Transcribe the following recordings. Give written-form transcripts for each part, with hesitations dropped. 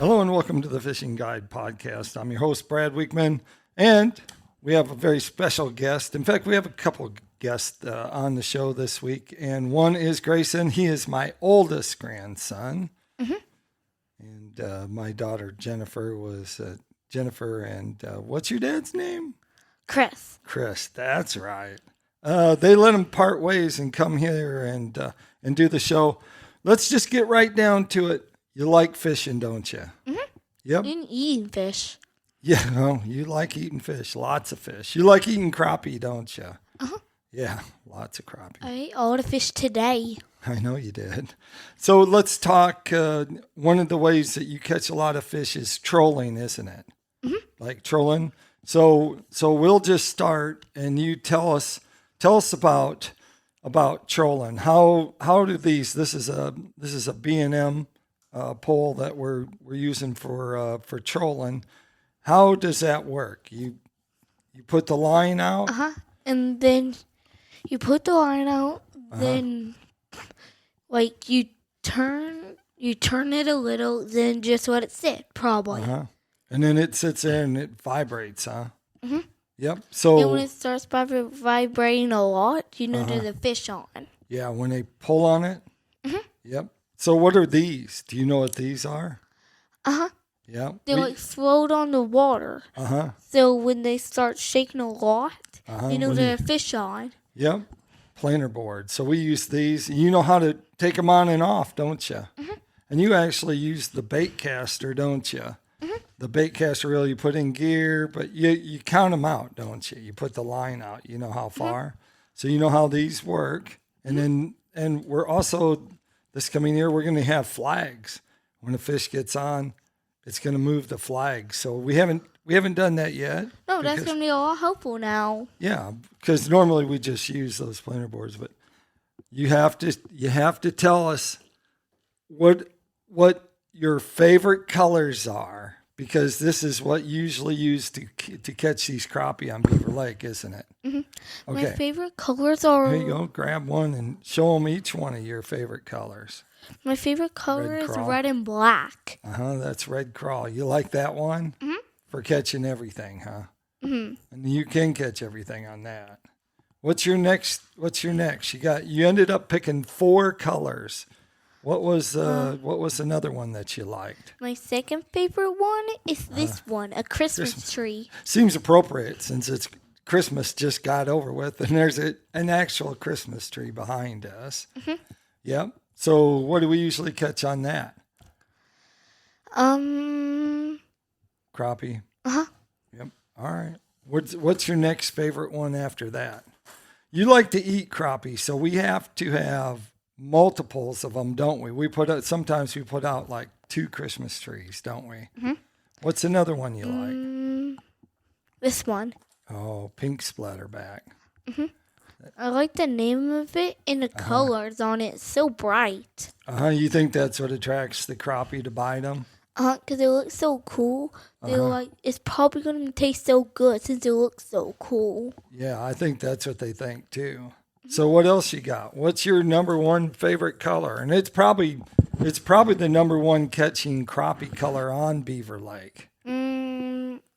Hello and welcome to the Fishing Guide Podcast. I'm your host, Brad Wiegmann, and we have a very special guest. In fact, we have a couple guests on the show this week, and one is Grayson. He is my oldest grandson, and my daughter Jennifer was Jennifer. And what's your dad's name? Chris. Chris. That's right. They let him part ways and come here and do the show. Let's just get right down to it. You like fishing, don't you? Mm-hmm. Yep. And eating fish. Yeah, no, you like eating fish, lots of fish. You like eating crappie, don't you? Uh-huh. Yeah, lots of crappie. I ate all the fish today. I know you did. So let's talk. One of the ways that you catch a lot of fish is trolling, isn't it? Mm-hmm. Like trolling. So we'll just start, and you tell us about trolling. How do these? This is a B&M pole that we're using for trolling. How does that work? You put the line out, And then you put the line out. Then, like you turn it a little. Then just let it sit, probably. and then it sits there and it vibrates, huh? Mm-hmm. Yep. And So when it starts vibrating a lot, you know there's a fish on. yeah, when they pull on it. Yep. So what are these? Do you know what these are? Yeah. They like float on the water. So when they start shaking a lot, you know there's a fish on. Yep. Planer board. So we use these. You know how to take them on and off, don't you? And you actually use the bait caster, don't you? The bait caster reel you put in gear, but you count them out, don't you? You put the line out. You know how far. So you know how these work. And then we're also, this coming year, we're going to have flags. When a fish gets on, it's going to move the flag. So we haven't done that yet. No, that's going to be a lot helpful now. Yeah, because normally we just use those planer boards, but you have to tell us what your favorite colors are, because this is what you usually used to catch these crappie on Beaver Lake, isn't it? Okay. My favorite colors are... There you go. Grab one and show them each one of your favorite colors. My favorite color is crawl. red and black. That's red crawl. You like that one? For catching everything, huh? And you can catch everything on that. What's your next? You ended up picking 4 colors. What was another one that you liked? My second favorite one is this one, a Christmas tree. Seems appropriate since it's Christmas just got over with, and there's an actual Christmas tree behind us. Yep. So what do we usually catch on that? Crappie. Yep. All right. What's your next favorite one after that? You like to eat crappie, so we have to have multiples of them, don't we? Sometimes we put out like 2 Christmas trees, don't we? What's another one you like? This one. Oh, pink splatterback. I like the name of it and the colors on it. It's so bright. You think that's what attracts the crappie to bite them? Because it looks so cool. They're like, it's probably going to taste so good since it looks so cool. Yeah, I think that's what they think too. So what else you got? What's your number one favorite color? And it's probably the number one catching crappie color on Beaver Lake.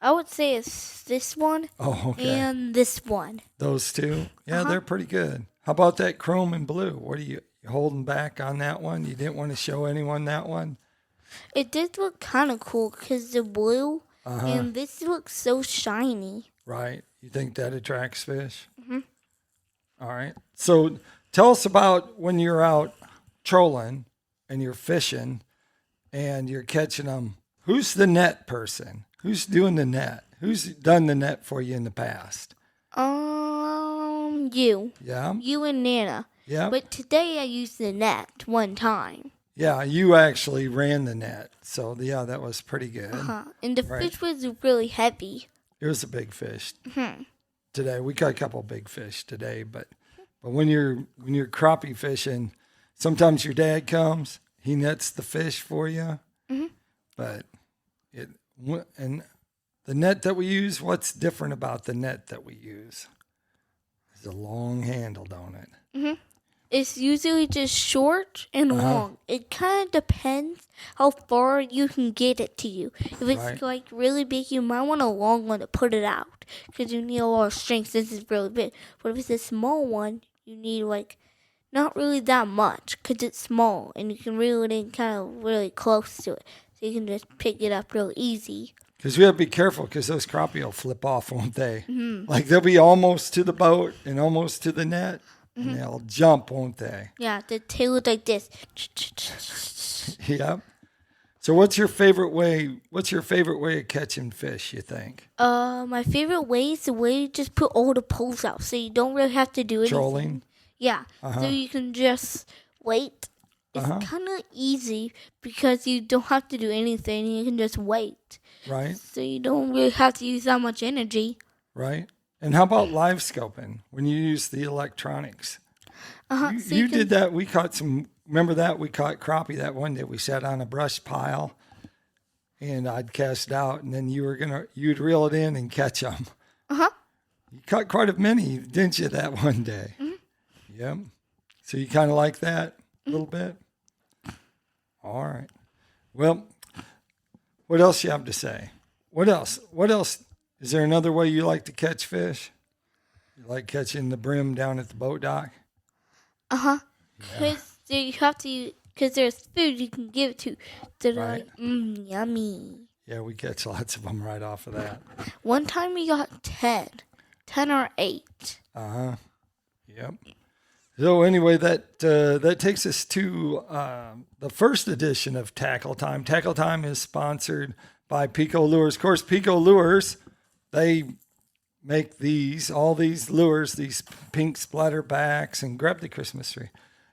I would say it's this one and this one. Those two? Yeah, they're pretty good. How about that chrome and blue? What are you holding back on that one? You didn't want to show anyone that one? It did look kind of cool because the blue and this looks so shiny. Right. You think that attracts fish? All right. So tell us about when you're out trolling and you're fishing and you're catching them. Who's the net person? Who's doing the net? Who's done the net for you in the past? You. Yeah? You and Nana. Yeah. But today I used the net one time. Yeah, you actually ran the net. So, yeah, that was pretty good. And the fish was really heavy. It was a big fish today. We caught a couple of big fish today, but when you're crappie fishing, sometimes your dad comes, he nets the fish for you. But and the net that we use, what's different about the net that we use? It's a long handle, don't it? It's usually just short and long. It kind of depends how far you can get it to you. If it's like really big, you might want a long one to put it out because you need a lot of strength. This is really big. But if it's a small one, you need like not really that much because it's small and you can reel it in kind of really close to it. So you can just pick it up real easy. Because we have to be careful because those crappie will flip off, won't they? Like they'll be almost to the boat and almost to the net. And they'll jump, won't they? Yeah, the tail is like this. Yep. So what's your favorite way of catching fish, you think? My favorite way is the way you just put all the poles out so you don't really have to do anything. Trolling? Yeah. So you can just wait. It's kind of easy because you don't have to do anything. You can just wait. Right. So you don't really have to use that much energy. Right. And how about live scoping when you use the electronics? You did that. We caught some. Remember that? We caught crappie that one day. We sat on a brush pile, and I'd cast out, and then you'd reel it in and catch them. You caught quite a many, didn't you, that one day? Yep. So you kind of like that a little bit? All right. Well, what else you have to say? What else? Is there another way you like to catch fish? You like catching the brim down at the boat dock? Because you have to, because there's food you can give it to. So they're like, yummy. Yeah, we catch lots of them right off of that. One time we got 10 or 8. Yep. So anyway, that takes us to the first edition of Tackle Time. Tackle Time is sponsored by PICO Lures. Of course, PICO Lures, they make all these lures, these pink splatter backs, and grab the Christmas tree.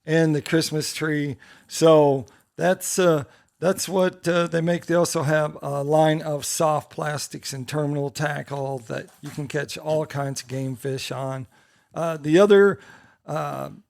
And the Christmas tree. So that's what they make. They also have a line of soft plastics and terminal tackle that you can catch all kinds of game fish on. The other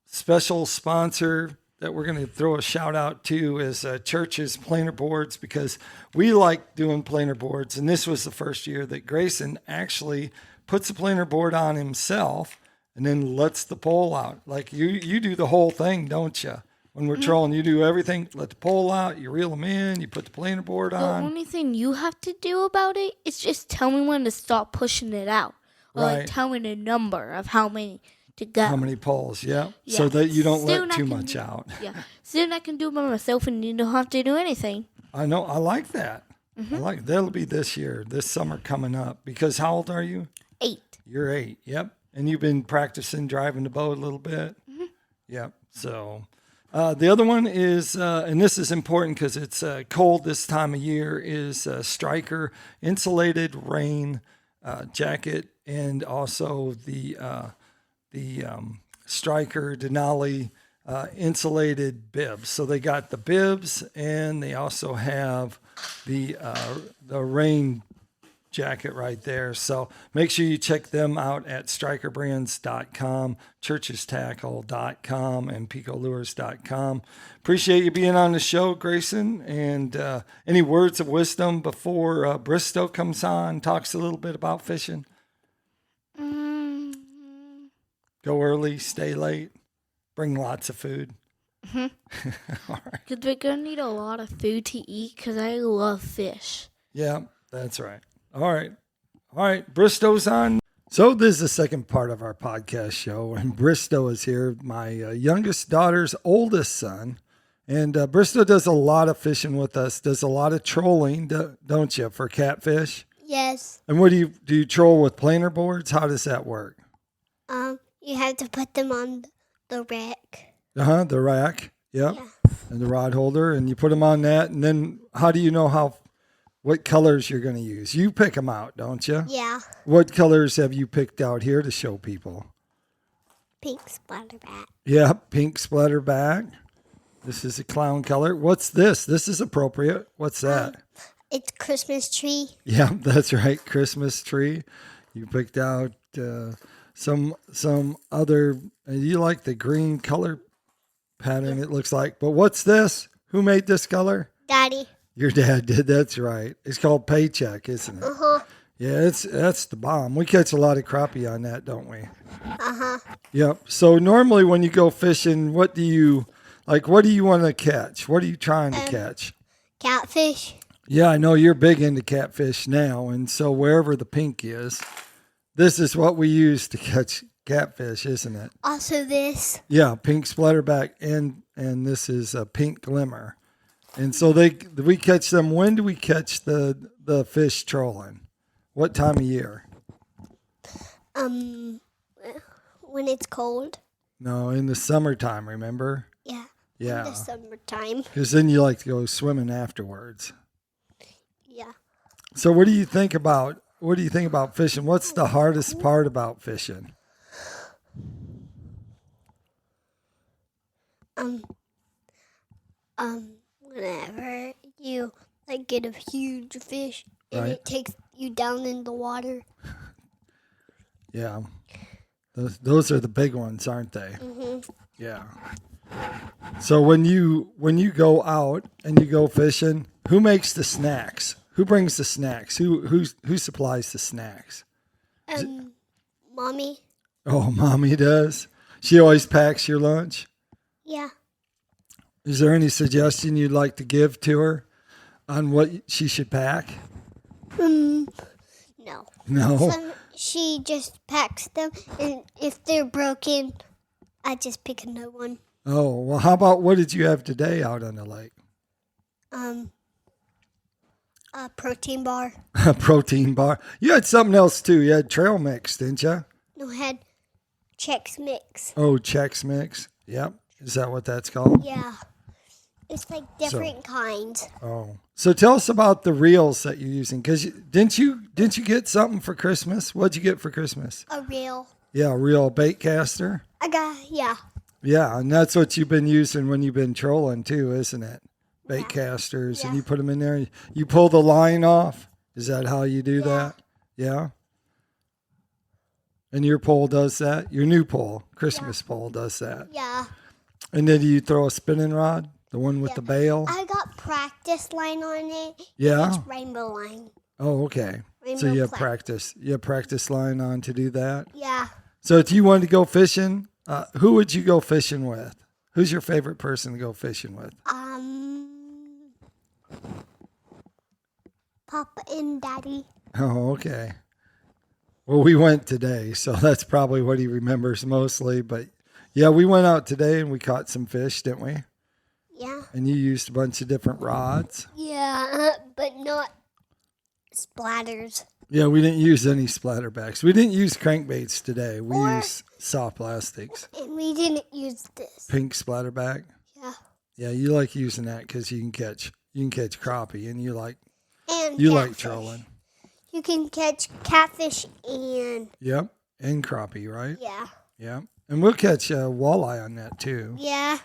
special sponsor that we're going to throw a shout out to is Church's planer boards, because we like doing planer boards. And this was the first year that Grayson actually puts the planer board on himself and then lets the pole out. Like you do the whole thing, don't you? When we're trolling, you do everything. Let the pole out, you reel them in, you put the planer board on. The only thing you have to do about it is just tell me when to stop pushing it out. Or like tell me the number of how many to go. How many poles, yeah. So that you don't let too much out. Yeah. Soon I can do it by myself and you don't have to do anything. I know. I like that. That'll be this year, this summer coming up. Because how old are you? 8. You're 8, yep. And you've been practicing driving the boat a little bit? Yep. So the other one is, and this is important because it's cold this time of year, is Striker Insulated Rain jacket, and also the Striker Denali insulated bibs. So they got the bibs, and they also have the rain jacket right there. So make sure you check them out at strikerbrands.com, churchestackle.com, and picolures.com. Appreciate you being on the show, Grayson. And any words of wisdom before Bristow comes on, talks a little bit about fishing? Go early, stay late, bring lots of food. All right. Because we're going to need a lot of food to eat because I love fish. Yeah, that's right. All right. Bristow's on. So this is the second part of our podcast show, and Bristow is here, my youngest daughter's oldest son. And Bristow does a lot of fishing with us, does a lot of trolling, don't you, for catfish? Yes. And what do you troll with planer boards? How does that work? You have to put them on the rack. The rack. Yep. Yeah. And the rod holder, and you put them on that, and then how do you know what colors you're going to use? You pick them out, don't you? Yeah. What colors have you picked out here to show people? Pink splatterback. Yeah, pink splatterback. This is a clown color. What's this? This is appropriate. What's that? It's Christmas tree. Yeah, that's right. Christmas tree. You picked out some other. You like the green color pattern, it looks like. But what's this? Who made this color? Daddy. Your dad did. That's right. It's called Paycheck, isn't it? Yeah, that's the bomb. We catch a lot of crappie on that, don't we? Uh-huh. Yep. So normally when you go fishing, what do you want to catch? What are you trying to catch? Catfish. Yeah, I know you're big into catfish now, and so wherever the pink is, this is what we use to catch catfish, isn't it? Also this. Yeah, pink splatterback, and this is a pink glimmer, and so we catch them. When do we catch the fish trolling? What time of year? When it's cold. No, in the summertime. Remember? Yeah. Yeah. In the summertime. Because then you like to go swimming afterwards. Yeah. So what do you think about fishing? What's the hardest part about fishing? Whenever you like get a huge fish and Right. it takes you down in the water. Yeah. Those are the big ones, aren't they? Mm-hmm. Yeah. So when you go out and you go fishing, who makes the snacks? Who brings the snacks? Who supplies the snacks? Mommy. Oh, Mommy does. She always packs your lunch. Yeah. Is there any suggestion you'd like to give to her on what she should pack? No. No. She just packs them, and if they're broken, I just pick a new one. Oh, well, how about what did you have today out on the lake? A protein bar. A protein bar. You had something else too. You had trail mix, didn't you? No, I had Chex Mix. Oh, Chex Mix. Yep. Is that what that's called? Yeah. It's like different kinds. Oh. So tell us about the reels that you're using. Because didn't you get something for Christmas? What'd you get for Christmas? A reel. Yeah, a reel bait caster. Yeah. Yeah, and that's what you've been using when you've been trolling too, isn't it? Bait casters, and Yeah. you put them in there. You pull the line off. Is that how you do that? Yeah. And your pole does that? Your new pole, Christmas pole, does that. Yeah. And then you throw a spinning rod, the one with the bail? I got practice line on it. Yeah. It's rainbow line. Oh, okay. So Rainbow you have flag. You have practice line on to do that? Yeah. So if you wanted to go fishing, who would you go fishing with? Who's your favorite person to go fishing with? Papa and Daddy. Oh, okay. Well, we went today, so that's probably what he remembers mostly. But yeah, we went out today and we caught some fish, didn't we? Yeah. And you used a bunch of different rods. Yeah, but not splatters. Yeah, we didn't use any splatterbacks. We didn't use crankbaits today. We used soft plastics. And we didn't use this. Pink splatterback. Yeah. Yeah, you like using that because you can catch crappie, and you like Catfish. trolling. You can catch catfish and Yep, and crappie, right? yeah. Yeah, and we'll catch walleye on that too. Yeah.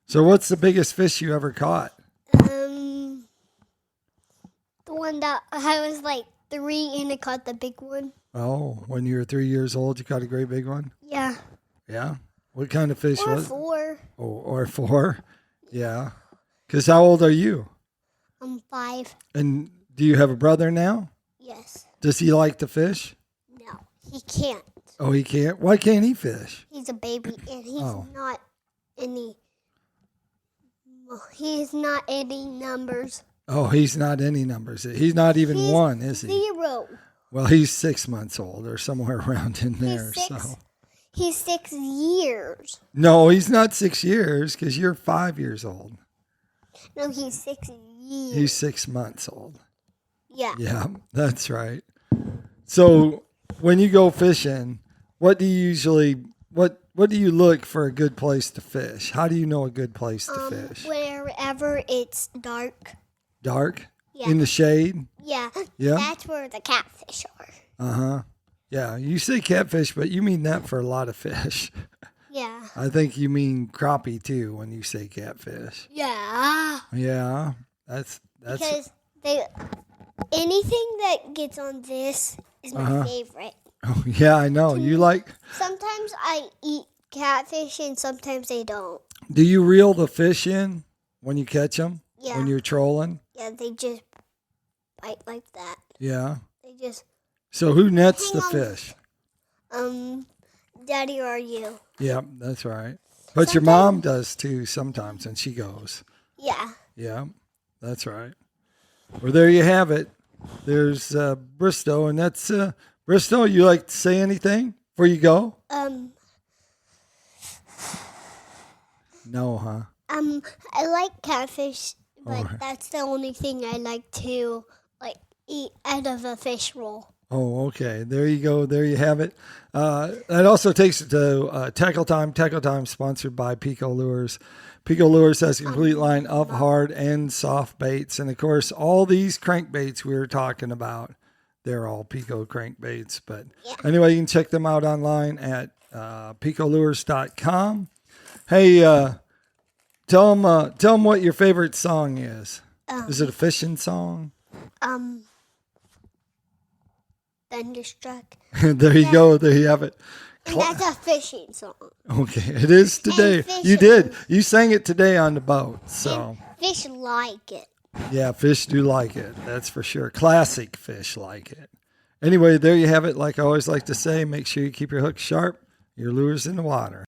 So, what's the biggest fish you ever caught? The one that I was like 3 and I caught the big one. Oh, when you were 3 years old, you caught a great big one. Yeah. Yeah. What kind of fish Or was it? 4. Oh, or 4. Yeah. Because how old are you? I'm 5. And do you have a brother now? Yes. Does he like to fish? No, he can't. Oh, he can't? Why can't he fish? He's a baby and he's Oh. not any. Well, he's not any numbers. Oh, he's not any numbers. He's not even He's 1, is he? 0. Well, he's 6 months old or somewhere around in there. He's 6. So He's 6 years. no, he's not 6 years because you're 5 years old. No, he's 6 years. He's 6 months old. Yeah. Yeah, that's right. So when you go fishing, what do you look for a good place to fish? How do you know a good place to fish? Wherever it's dark. Dark? Yeah. In the shade? Yeah. Yeah. That's where the catfish are. Uh-huh. Yeah, you say catfish, but you mean that for a lot of fish. Yeah. I think you mean crappie too when you say catfish. Yeah. Yeah, that's Because anything that gets on this is my favorite. Oh, yeah, I know. You like. Sometimes I eat catfish and sometimes I don't. Do you reel the fish in when you catch them? Yeah. When you're trolling? Yeah, they just bite like that. Yeah. They just So who nets the Hang on. fish? Daddy or you. Yep, that's right. But your mom does too sometimes, and she goes. Yeah. Yeah, that's right. Well, there you have it. There's Bristow, and that's Bristow. You like to say anything before you go? No, huh? I like catfish, but Oh. that's the only thing I like to eat out of a fish roll. Oh, okay. There you go. There you have it. That also takes it to Tackle Time. Tackle Time sponsored by PICO Lures. PICO Lures has a complete line of hard and soft baits. And, of course, all these crankbaits we were talking about, they're all PICO crankbaits. But anyway, you can check them out online at picolures.com. Hey, tell them what your favorite song is. Is it a fishing song? Thunderstruck. There you go. There you have it. And that's a fishing song. Okay, it is today. fish You did. You sang it today on the boat. So, Fish like it. yeah, fish do like it. That's for sure. Classic fish like it. Anyway, there you have it. Like I always like to say, make sure you keep your hooks sharp, your lures in the water.